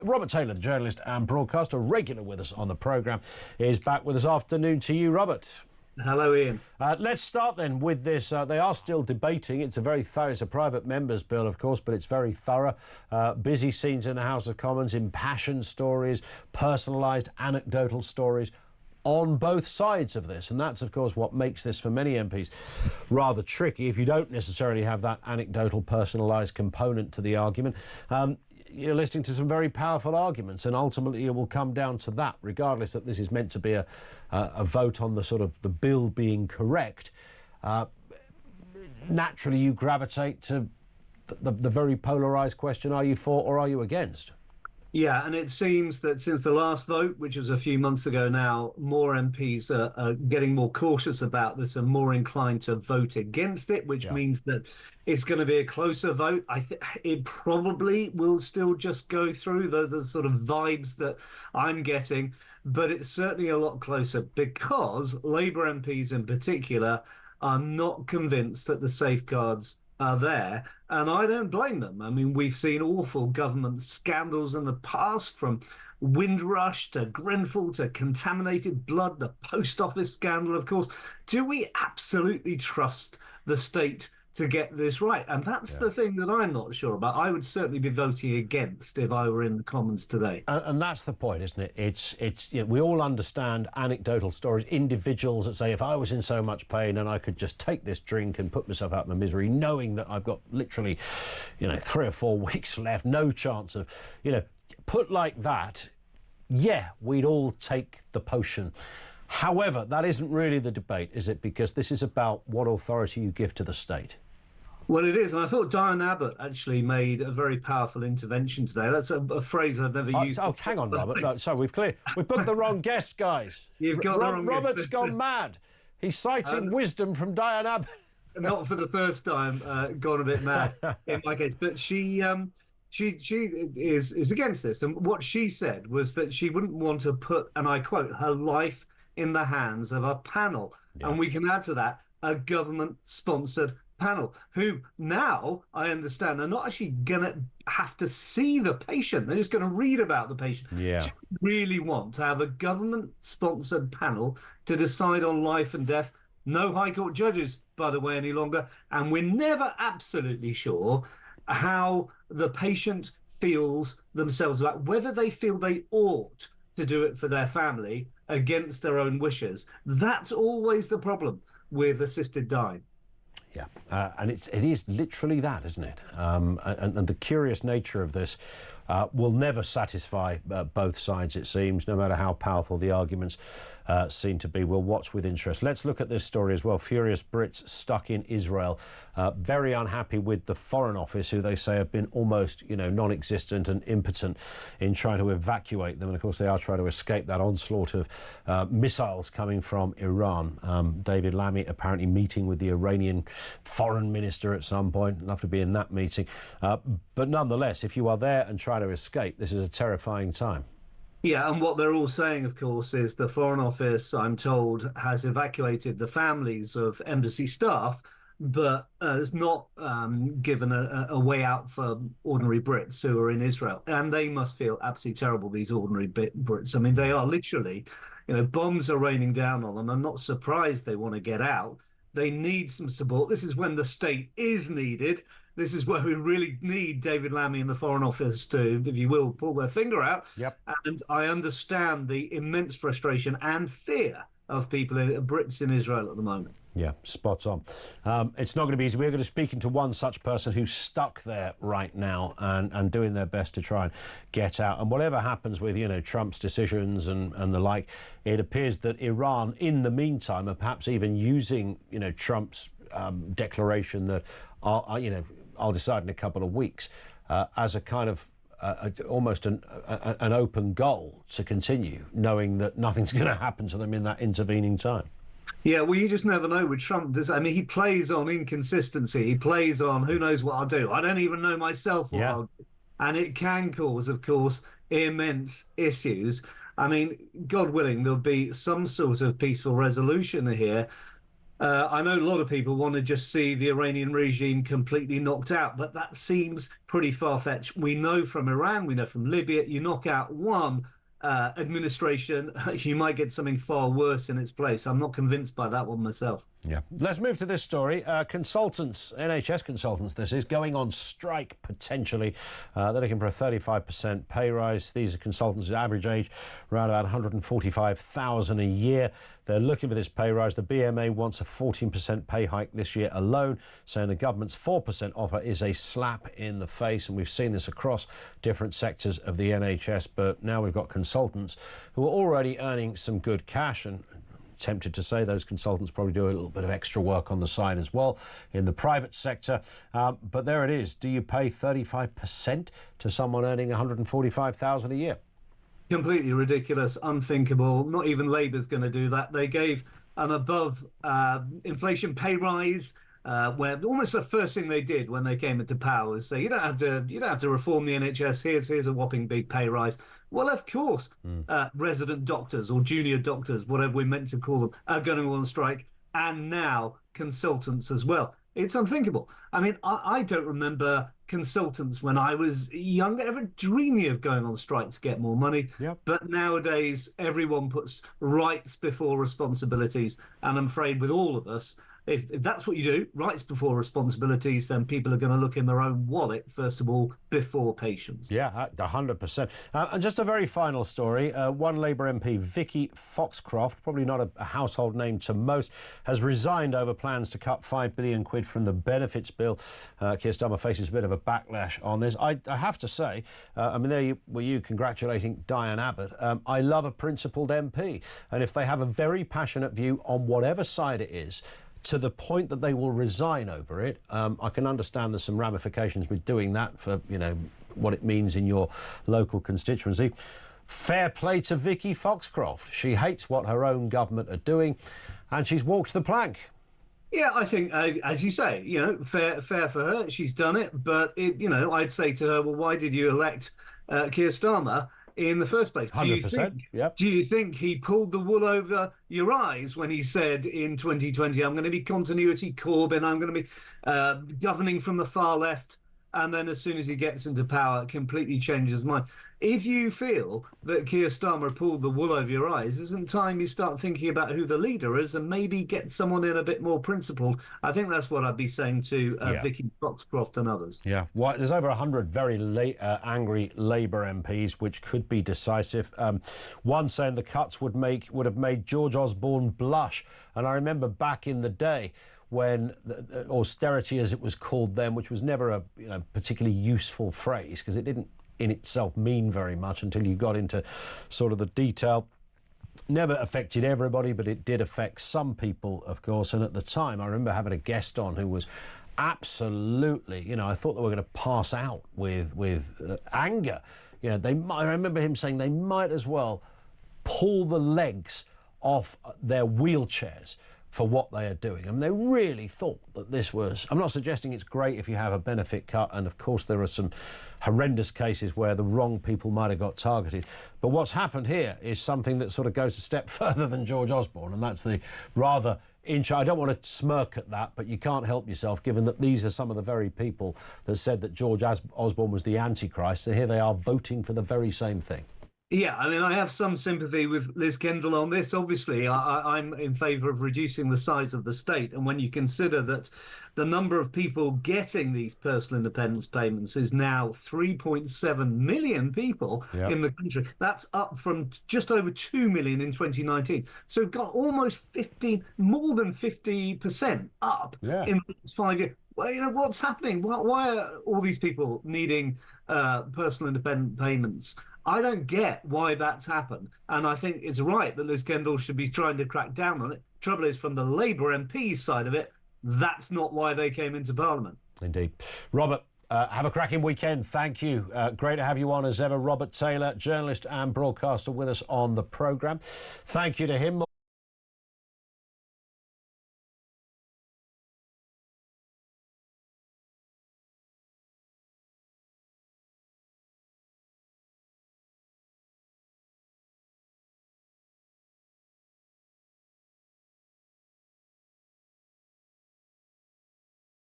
Robert Taylor, the journalist and broadcaster, regular with us on the programme, is back with us. Afternoon to you, Robert. Hello, Ian. Let's start then with this. They are still debating. It's a very thorough, it's a private members' bill, of course, but it's very thorough. Busy scenes in the House of Commons, impassioned stories, personalised, anecdotal stories on both sides of this. And that's, of course, what makes this, for many MPs, rather tricky if you don't necessarily have that anecdotal, personalised component to the argument. You're listening to some very powerful arguments, and ultimately it will come down to that, regardless that this is meant to be a vote on the sort of the bill being correct. Naturally, you gravitate to the very polarised question, are you for or are you against? Yeah, and it seems that since the last vote, which was a few months ago now, more MPs are getting more cautious about this and more inclined to vote against it, which means that it's going to be a closer vote. I think it probably will still just go through the sort of vibes that I'm getting, but it's certainly a lot closer because Labour MPs in particular are not convinced that the safeguards are there, and I don't blame them. I mean, we've seen awful government scandals in the past, from Windrush to Grenfell to contaminated blood, the post office scandal, of course. Do we absolutely trust the state to get this right? And that's the thing that I'm not sure about. I would certainly be voting against if I were in the Commons today. And that's the point, isn't it? It's you know, we all understand anecdotal stories, individuals that say, if I was in so much pain and I could just take this drink and put myself out of my misery, knowing that I've got literally, 3 or 4 weeks left, no chance of, put like that, we'd all take the potion. However, that isn't really the debate, is it? Because this is about what authority you give to the state. Well, it is. And I thought Diane Abbott actually made a very powerful intervention today. That's a phrase I've never used. Oh, hang on, Robert. No, sorry, we've booked the wrong guest, guys. You've got the wrong Robert's guest. gone mad. He's citing wisdom from Diane Abbott. Not for the first time, gone a bit mad in my case. But she is against this. And what she said was that she wouldn't want to put, and I quote, her life in the hands of a panel. And we can add to that a government-sponsored panel who now, I understand, are not actually going to have to see the patient. They're just going to read about the patient. Yeah. Do you really want to have a government-sponsored panel to decide on life and death? No High Court judges, by the way, any longer. And we're never absolutely sure how the patient feels themselves about whether they feel they ought to do it for their family against their own wishes. That's always the problem with assisted dying. Yeah, and it is literally that, isn't it? And the curious nature of this will never satisfy both sides, it seems, no matter how powerful the arguments seem to be. We'll watch with interest. Let's look at this story as well. Furious Brits stuck in Israel, very unhappy with the Foreign Office, who they say have been almost, non-existent and impotent in trying to evacuate them. And of course, they are trying to escape that onslaught of missiles coming from Iran. David Lammy apparently meeting with the Iranian foreign minister at some point. I'd love to be in that meeting. But nonetheless, if you are there and try to escape, this is a terrifying time. Yeah, and what they're all saying, of course, is the Foreign Office, I'm told, has evacuated the families of embassy staff, but has not given a way out for ordinary Brits who are in Israel. And they must feel absolutely terrible, these ordinary Brits. I mean, they are literally, bombs are raining down on them. I'm not surprised they want to get out. They need some support. This is when the state is needed. This is where we really need David Lammy and the Foreign Office to, if you will, pull their finger out. Yep. And I understand the immense frustration and fear of people, Brits in Israel at the moment. Yeah, spot on. It's not going to be easy. We're going to speak to one such person who's stuck there right now and doing their best to try and get out. And whatever happens with, Trump's decisions and the like, it appears that Iran, in the meantime, are perhaps even using, Trump's declaration that, I'll decide in a couple of weeks, as a kind of almost an open goal to continue, knowing that nothing's going to happen to them in that intervening time. Yeah, well, you just never know with Trump. I mean, he plays on inconsistency. He plays on who knows what I'll do. I don't even know myself what I'll do. And it can cause, of course, immense issues. I mean, God willing, there'll be some sort of peaceful resolution here. I know a lot of people want to just see the Iranian regime completely knocked out, but that seems pretty far-fetched. We know from Iran, we know from Libya, you knock out one administration, you might get something far worse in its place. I'm not convinced by that one myself. Yeah. Let's move to this story. Consultants, NHS consultants, this is, going on strike potentially. They're looking for a 35% pay rise. These are consultants' average age around about 145,000 a year. They're looking for this pay rise. The BMA wants a 14% pay hike this year alone, saying the government's 4% offer is a slap in the face. And we've seen this across different sectors of the NHS. But now we've got consultants who are already earning some good cash, and tempted to say those consultants probably do a little bit of extra work on the side as well in the private sector. But there it is. Do you pay 35% to someone earning 145,000 a year? Completely ridiculous, unthinkable. Not even Labour's going to do that. They gave an above inflation pay rise, where almost the first thing they did when they came into power was say, you don't have to reform the NHS. Here's a whopping big pay rise. Well, of course, resident doctors or junior doctors, whatever we're meant to call them, are going to go on strike, and now consultants as well. It's unthinkable. I mean, I don't remember consultants when I was younger ever dreaming of going on strike to get more money. Yep. But nowadays, everyone puts rights before responsibilities. And I'm afraid with all of us, if that's what you do, rights before responsibilities, then people are going to look in their own wallet, first of all, before patients. Yeah, 100%. And just a very final story. One Labour MP, Vicky Foxcroft, probably not a household name to most, has resigned over plans to cut £5 billion from the benefits bill. Keir Starmer faces a bit of a backlash on this. I have to say, I mean, there were you congratulating Diane Abbott. I love a principled MP. And if they have a very passionate view on whatever side it is, to the point that they will resign over it, I can understand there's some ramifications with doing that for, you know, what it means in your local constituency. Fair play to Vicky Foxcroft. She hates what her own government are doing, and she's walked the plank. Yeah, I think, as you say, you know, fair for her. She's done it. But, you know, I'd say to her, well, why did you elect Keir Starmer in the first place? 100%. Yep. Do you think he pulled the wool over your eyes when he said in 2020, I'm going to be continuity Corbyn, I'm going to be governing from the far left, and then as soon as he gets into power, completely changes his mind? If you feel that Keir Starmer pulled the wool over your eyes, isn't time you start thinking about who the leader is and maybe get someone in a bit more principled? I think that's what I'd be saying to Vicky Foxcroft and others. Yeah, well, there's over 100 very angry Labour MPs, which could be decisive. One saying the cuts would have made George Osborne blush. And I remember back in the day when the austerity, as it was called then, which was never a particularly useful phrase because it didn't in itself mean very much until you got into sort of the detail. Never affected everybody, but it did affect some people, of course. And at the time, I remember having a guest on who was absolutely, you know, I thought they were going to pass out with anger. You know, I remember him saying they might as well pull the legs off their wheelchairs for what they are doing. I mean, they really thought that this was... I'm not suggesting it's great if you have a benefit cut, and of course there are some horrendous cases where the wrong people might have got targeted. But what's happened here is something that sort of goes a step further than George Osborne, and that's the rather... I don't want to smirk at that, but you can't help yourself, given that these are some of the very people that said that George Osborne was the Antichrist, and here they are voting for the very same thing. Yeah, I mean, I have some sympathy with Liz Kendall on this. Obviously, I'm in favour of reducing the size of the state. And when you consider that the number of people getting these personal independence payments is now 3.7 million people in the country, that's up from just over 2 million in 2019. So we've got almost more than 50% up in the last 5 years. Well, you know, what's happening? Why are all these people needing personal independent payments? I don't get why that's happened. And I think it's right that Liz Kendall should be trying to crack down on it. Trouble is, from the Labour MPs side of it, that's not why they came into Parliament. Indeed. Robert, have a cracking weekend. Thank you. Great to have you on as ever. Robert Taylor, journalist and broadcaster with us on the programme. Thank you to him.